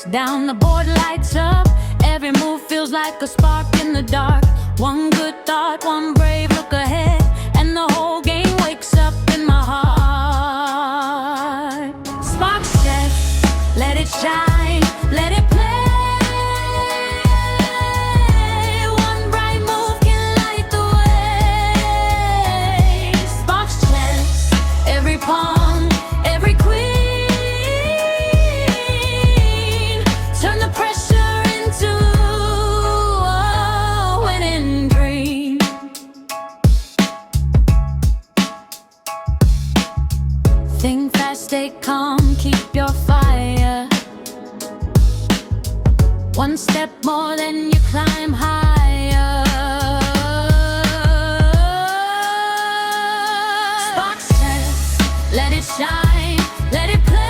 breaks down, the board lights up. Every move feels like a spark in the dark. One good thought, one brave look ahead, and the whole game wakes up in my heart. SparksChess, let it shine, let it play. One bright move can light the way. SparksChess, every pawn, every queen, turn the pressure into a winning dream. Think fast, stay calm, keep your fire. One step more, then you climb higher. SparksChess, let it shine, let it play.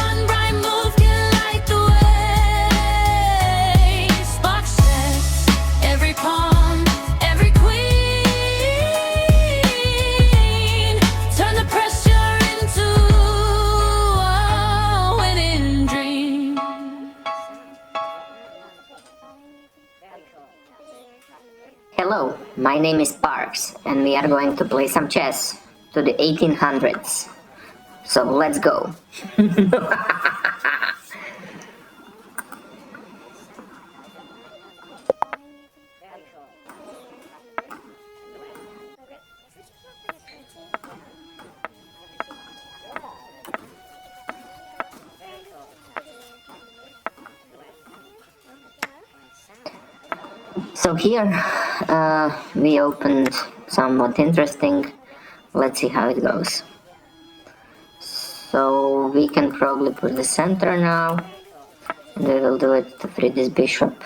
One bright move can light the way. SparksChess, every pawn, every queen, turn the pressure into a winning dream. Hello, my name is Sparks, and we are going to play some chess to the 1800s. So let's go. So here we opened somewhat interesting. Let's see how it goes. So we can probably put the center now, and we will do it to free this bishop.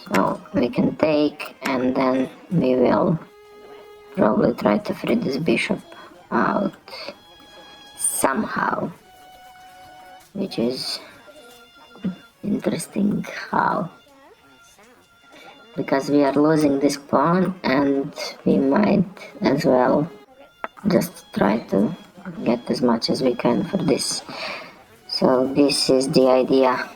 So we can take, and then we will probably try to free this bishop out somehow, which is interesting how, because we are losing this pawn and we might as well just try to get as much as we can for this. So this is the idea.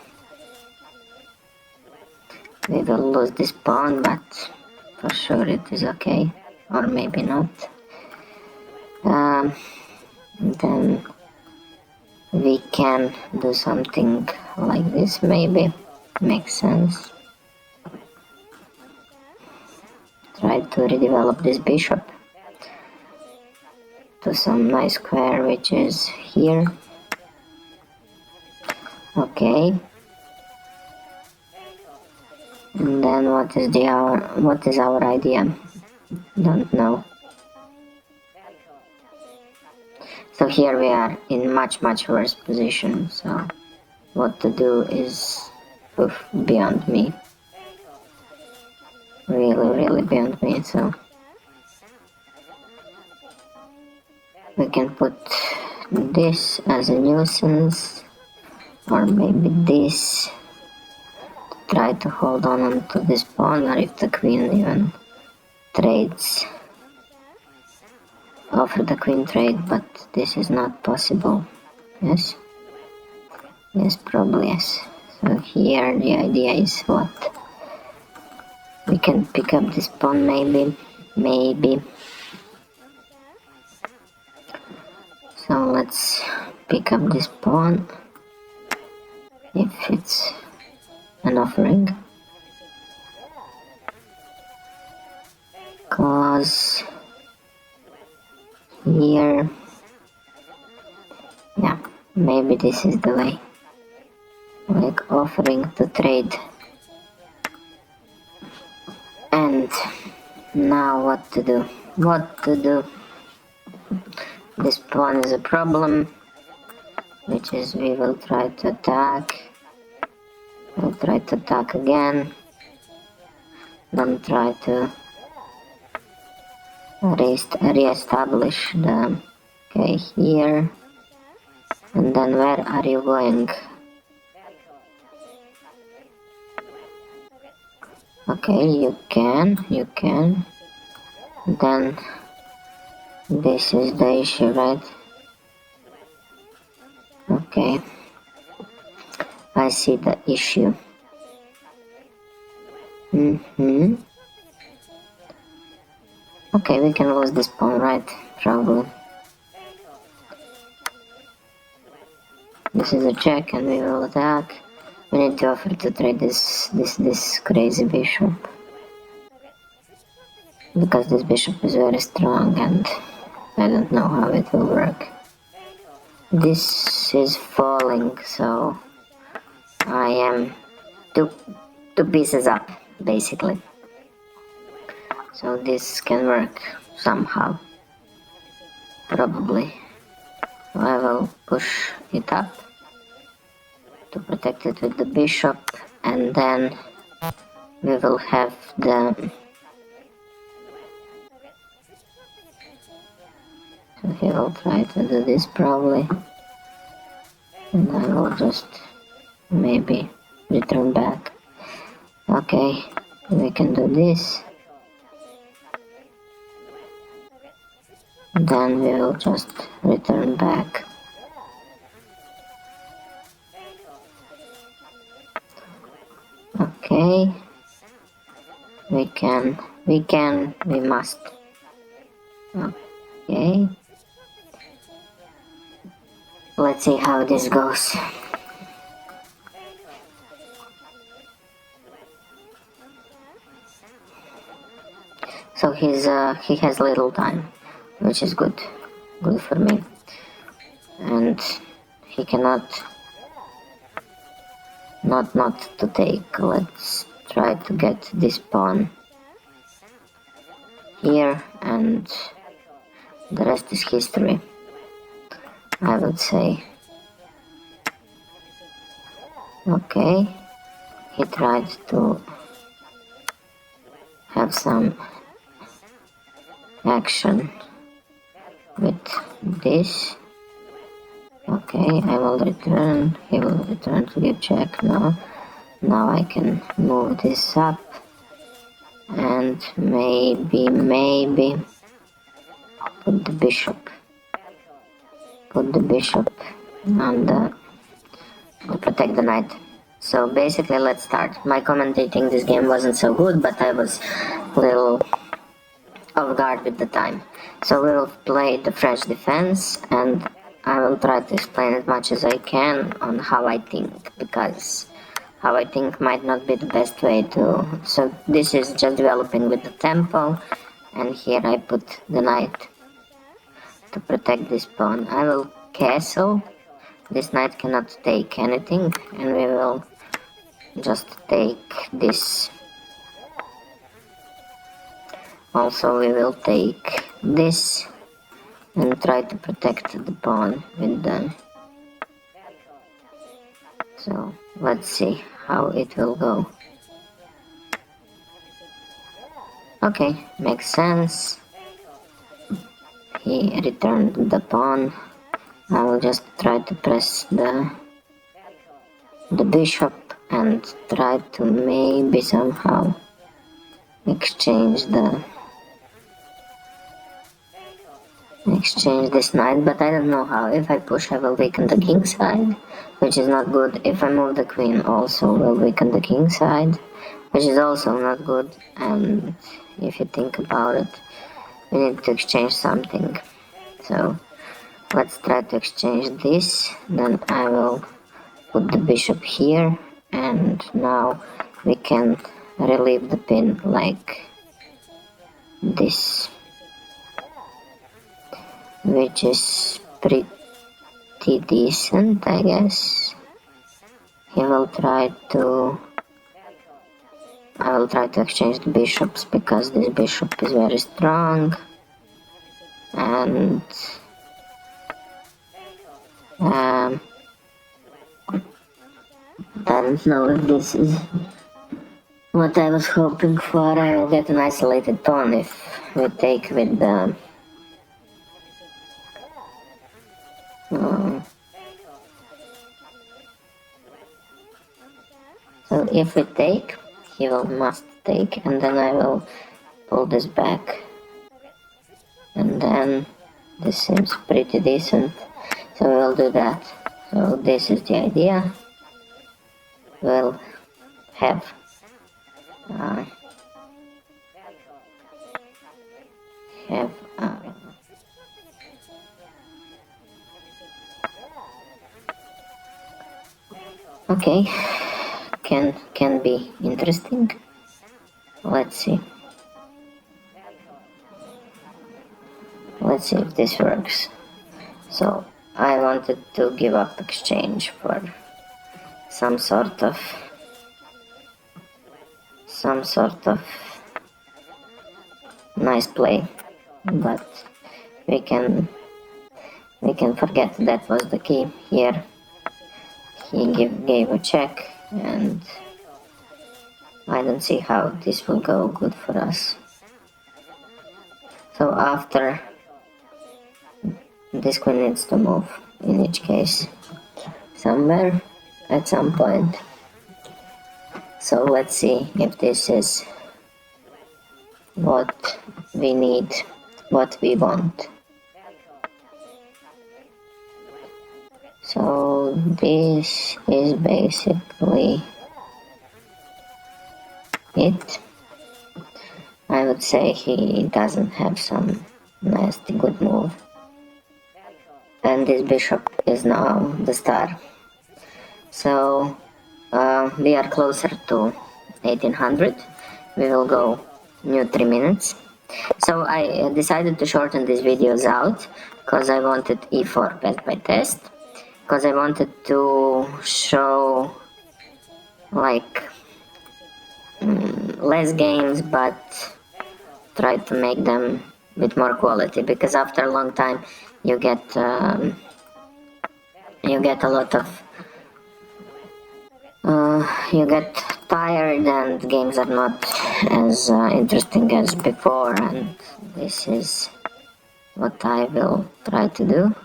We will lose this pawn, but for sure it is okay, or maybe not. Then we can do something like this, maybe. Makes sense. Try to redevelop this bishop to some nice square, which is here. Okay. And then what is our idea? Don't know. So here we are in much worse position, so what to do is beyond me. Really beyond me. So we can put this as a nuisance, or maybe this, to try to hold on to this pawn, or if the queen even trades, offer the queen trade, but this is not possible. Yes, probably yes. So here the idea is what? We can pick up this pawn, maybe. So let's pick up this pawn, if it's an offering, cause here, yeah, maybe this is the way, like offering to trade. And now what to do? This pawn is a problem, which is we will try to attack. We'll try to attack again, then try to re-establish the, okay, here, and then where are you going? Okay, you can. Then this is the issue, right? Okay, I see the issue. Okay, we can lose this pawn, right? Probably. This is a check and we will attack. We need to offer to trade this crazy bishop. Because this bishop is very strong and I don't know how it will work. This is falling, so I am two pieces up, basically. So this can work somehow. Probably. So I will push it up to protect it with the bishop, and then we will have the... So he will try to do this probably. And I will just maybe return back. Okay, we can do this. Then we will just return back. Okay, we must. Okay, let's see how this goes. So he has little time, which is good for me, and he cannot not to take. Let's try to get this pawn here, and the rest is history, I would say. Okay, he tried to have some action with this. Okay, I will return, he will return to give check now. Now I can move this up and maybe put the bishop on to protect the knight. So basically, let's start. My commentating this game wasn't so good, but I was a little off guard with the time. So we will play the French defense, and I will try to explain as much as I can on how I think, because how I think might not be the best way to... So this is just developing with the tempo, and here I put the knight to protect this pawn. I will castle. This knight cannot take anything, and we will just take this. Also we will take this and try to protect the pawn with the... So let's see how it will go. Okay, makes sense. He returned the pawn. I will just try to press the bishop and try to maybe somehow exchange this knight, but I don't know how. If I push, I will weaken the king side, which is not good. If I move the queen, also will weaken the king side, which is also not good. And if you think about it, we need to exchange something. So let's try to exchange this. Then I will put the bishop here, and now we can relieve the pin like this, which is pretty decent, I guess. I will try to exchange the bishops, because this bishop is very strong, and I don't know if this is what I was hoping for. I will get an isolated pawn if we take with the... So if we take, he must take, and then I will pull this back, and then this seems pretty decent, so we will do that. So this is the idea. We'll have uh, have okay, can be interesting. Let's see if this works. So I wanted to give up exchange for some sort of nice play, but we can forget that was the key here. He gave a check, and I don't see how this will go good for us. So after, this queen needs to move in each case somewhere at some point. So let's see if this is what we need, what we want. So this is basically it. I would say he doesn't have some nasty good move. And this bishop is now the star. So we are closer to 1800. We will go new 3 minutes. So I decided to shorten these videos out because I wanted e4 best by test, because I wanted to show like less games but try to make them with more quality, because after a long time you get a lot of you get tired and games are not as interesting as before, and this is what I will try to do.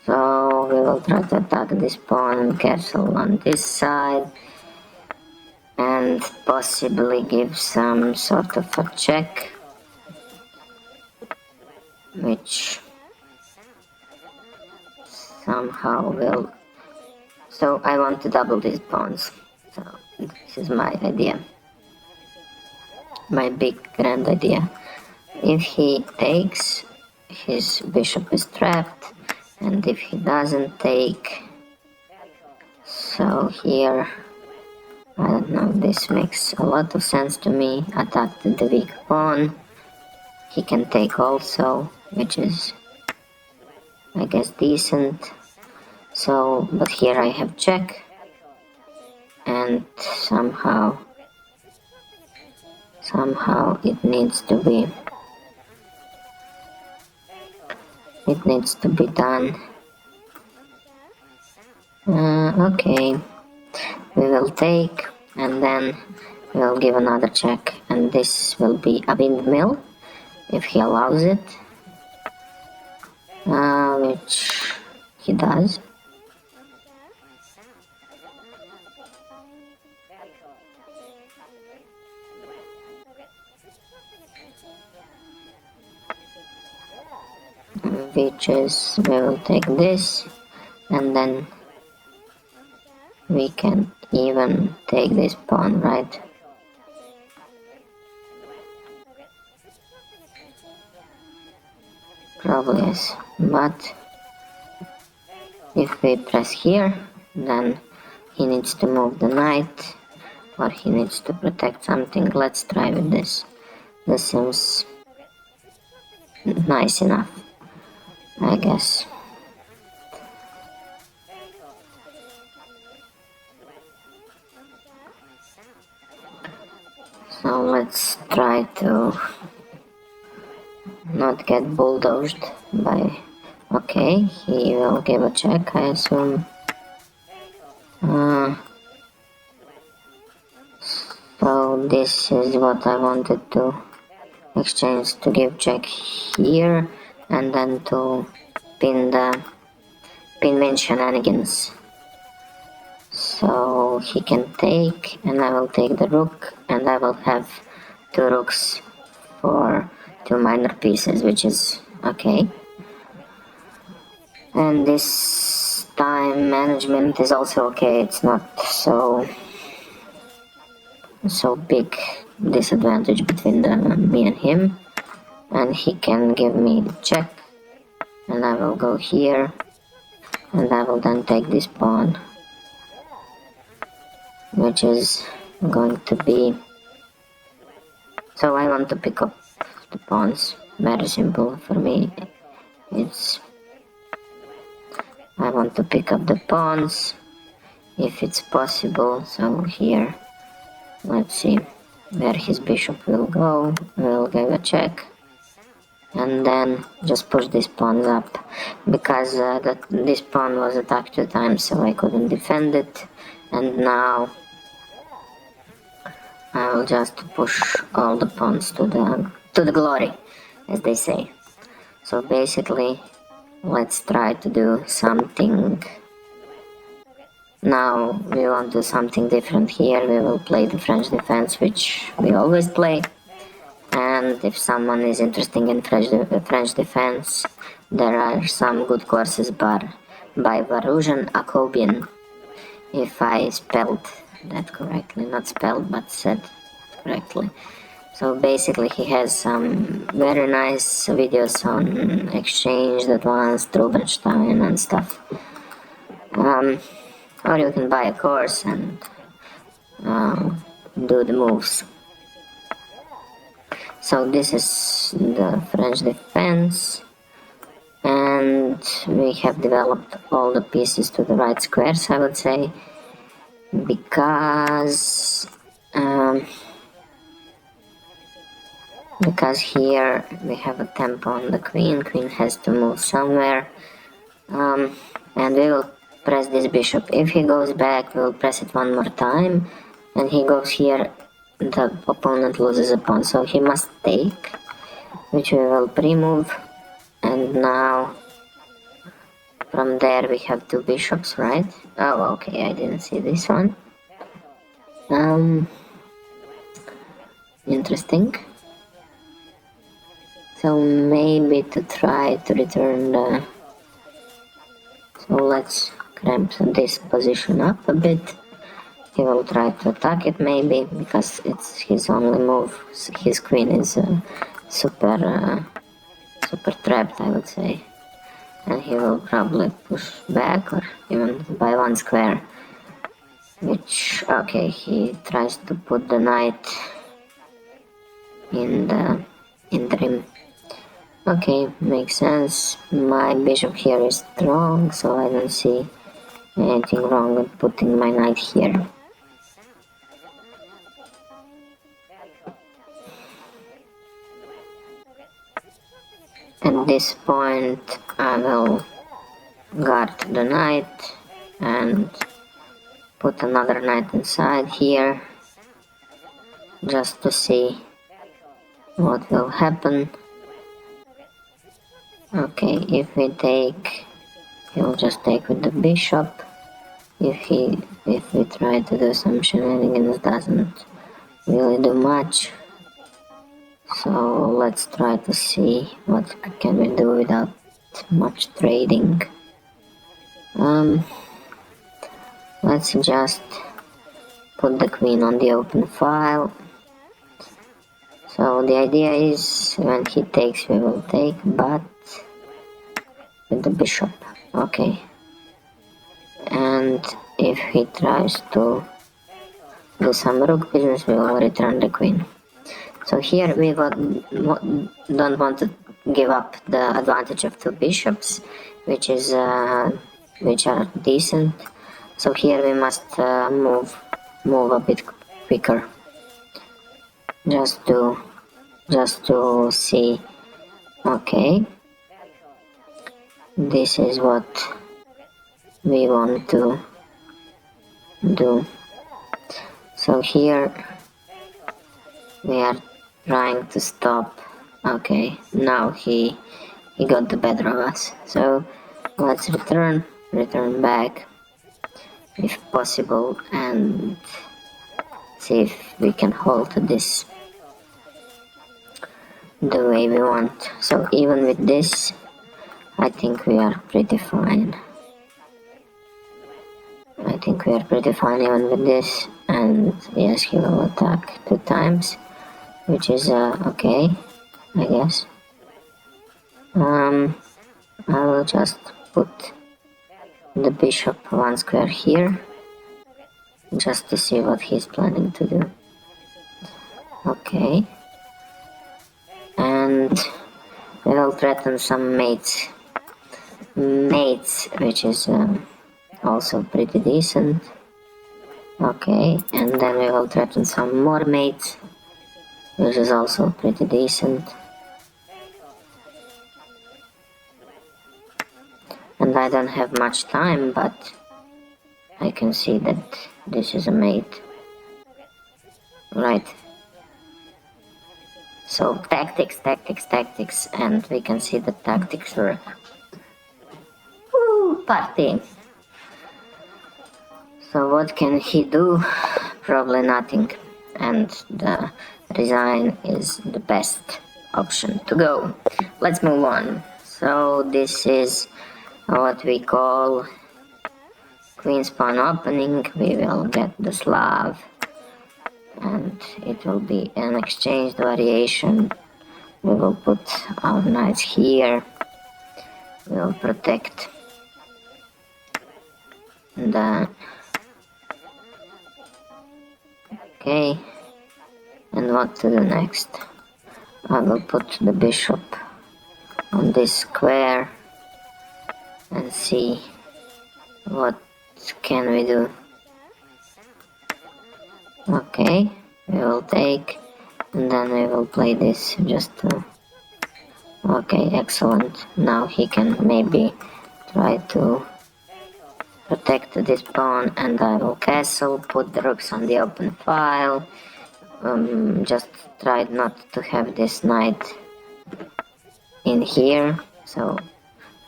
So we will try to attack this pawn and castle on this side and possibly give some sort of a check, which somehow will... So I want to double these pawns. So this is my idea, my big grand idea. If he takes, his bishop is trapped, and if he doesn't take, so here, I don't know, this makes a lot of sense to me. Attack the weak pawn. He can take also, which is, I guess, decent. So, but here I have check, and somehow it needs to be done. Okay, we will take, and then we will give another check, and this will be a windmill if he allows it, which he does. Which is, we will take this, and then we can even take this pawn, right? Probably yes, but if we press here, then he needs to move the knight, or he needs to protect something. Let's try with this. This seems nice enough, I guess. So let's try to not get bulldozed by... Okay, he will give a check, I assume. So this is what I wanted to exchange, to give check here, and then to pin main shenanigans. So he can take, and I will take the rook, and I will have 2 rooks for 2 minor pieces, which is okay. And this time management is also okay. It's not so big disadvantage between me and him, and he can give me the check, and I will go here, and I will then take this pawn, which is going to be, so I want to pick up the pawns. Very simple for me. I want to pick up the pawns if it's possible. So here, let's see where his bishop will go. We'll give a check, and then just push this pawn up, because this pawn was attacked 2 times, so I couldn't defend it, and now I will just push all the pawns to the glory, as they say. So basically, let's try to do something. Now we want to do something different here. We will play the French defense, which we always play. And if someone is interested in French defense, there are some good courses by Varoujan Akobian, if I spelled that correctly. Not spelled, but said correctly. So basically he has some very nice videos on Exchange, Advanced, Rubenstein and stuff. Or you can buy a course and do the moves. So this is the French defense, and we have developed all the pieces to the right squares, I would say, because here we have a tempo on the queen has to move somewhere, and we will press this bishop. If he goes back, we will press it one more time, and he goes here, the opponent loses a pawn, so he must take, which we will pre-move, and now from there we have 2 bishops, right? Oh, okay, I didn't see this one. Interesting. So maybe to try to return the... So let's cramp this position up a bit. He will try to attack it maybe, because it's his only move. His queen is super trapped, I would say. And he will probably push back, or even by 1 square. Which, okay, he tries to put the knight in the rim. Okay, makes sense. My bishop here is strong, so I don't see anything wrong with putting my knight here. At this point I will guard the knight and put another knight inside here, just to see what will happen. Okay, if we take, he will just take with the bishop. If we try to do some shenanigans, doesn't really do much. So let's try to see what can we do without much trading. Let's just put the queen on the open file. So the idea is when he takes, we will take, but with the bishop. Okay. And if he tries to do some rook business, we will return the queen. So here we don't want to give up the advantage of 2 bishops, which are decent. So here we must move a bit quicker, just to see. Okay, this is what we want to do. So here we are trying to stop. Okay, now he got the better of us. So let's return back if possible and see if we can hold this the way we want. So even with this, I think we are pretty fine. I think we are pretty fine even with this, and yes, he will attack 2 times, which is okay, I guess. I will just put the bishop 1 square here, just to see what he's planning to do. Okay. And we will threaten some mates, which is also pretty decent. Okay, and then we will threaten some more mates, which is also pretty decent. And I don't have much time, but I can see that this is a mate. Right. So tactics, and we can see the tactics work. Woo, party! So what can he do? Probably nothing. And the resign is the best option to go. Let's move on. So this is what we call queen's pawn opening. We will get the Slav, and it will be an exchanged variation. We will put our knights here. We will protect the... Okay, and what to do next? I will put the bishop on this square and see what can we do. Okay, we will take, and then we will play this just to... Okay, excellent. Now he can maybe try to protect this pawn, and I will castle, put the rooks on the open file. Just try not to have this knight in here, so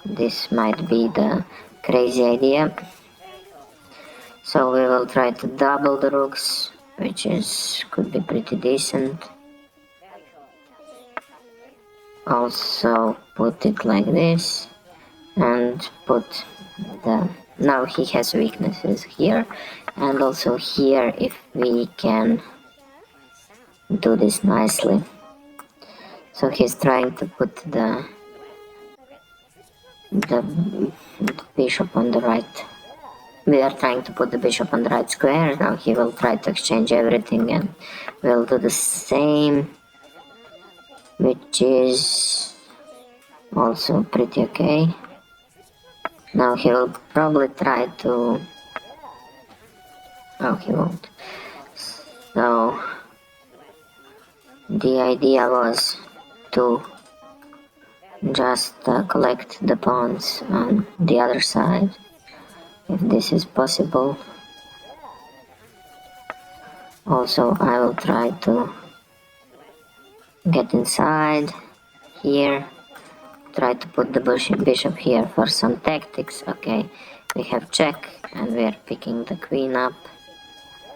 this might be the crazy idea. So we will try to double the rooks, which could be pretty decent. Also put it like this, and put the... Now he has weaknesses here, and also here, if we can do this nicely. So he's trying to put the bishop on the right. We are trying to put the bishop on the right square. Now he will try to exchange everything, and we'll do the same, which is also pretty okay. Now he will probably try to... Oh, he won't. So the idea was to just collect the pawns on the other side, if this is possible. Also, I will try to get inside here, try to put the bishop here for some tactics. Okay, we have check, and we are picking the queen up,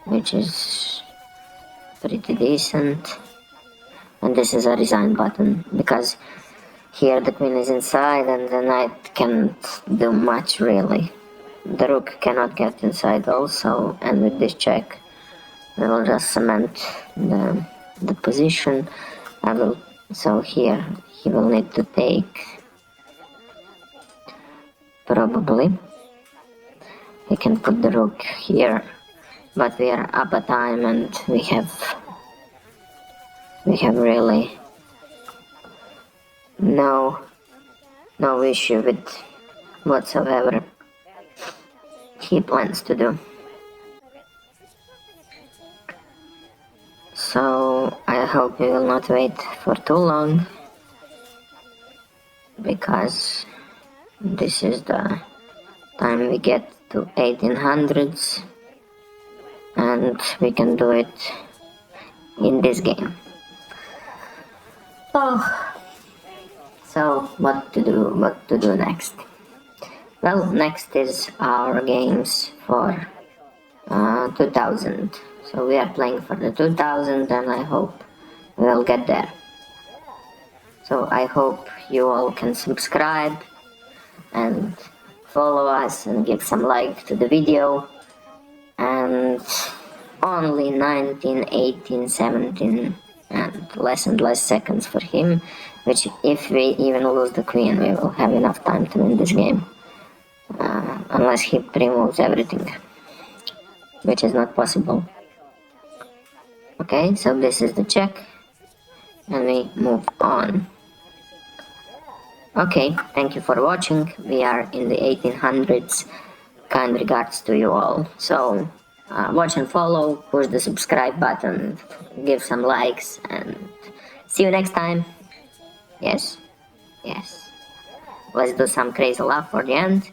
which is pretty decent. And this is a resign button, because here the queen is inside and the knight can't do much really. The rook cannot get inside also, and with this check we will just cement the position. So here he will need to take, probably. He can put the rook here, but we are up a time, and we have really no issue with whatsoever he plans to do. So I hope we will not wait for too long, because this is the time we get to 1800s, and we can do it in this game. Oh, so what to do next? Well, next is our games for 2000. So we are playing for the 2000, and I hope we'll get there. So I hope you all can subscribe, and follow us and give some like to the video. And only 19, 18, 17 and less seconds for him, which if we even lose the queen we will have enough time to win this game, unless he removes everything, which is not possible. Okay, so this is the check and we move on. Okay, thank you for watching. We are in the 1800s. Kind regards to you all. So watch and follow, push the subscribe button, give some likes, and see you next time. Yes, yes. Let's do some crazy laugh for the end.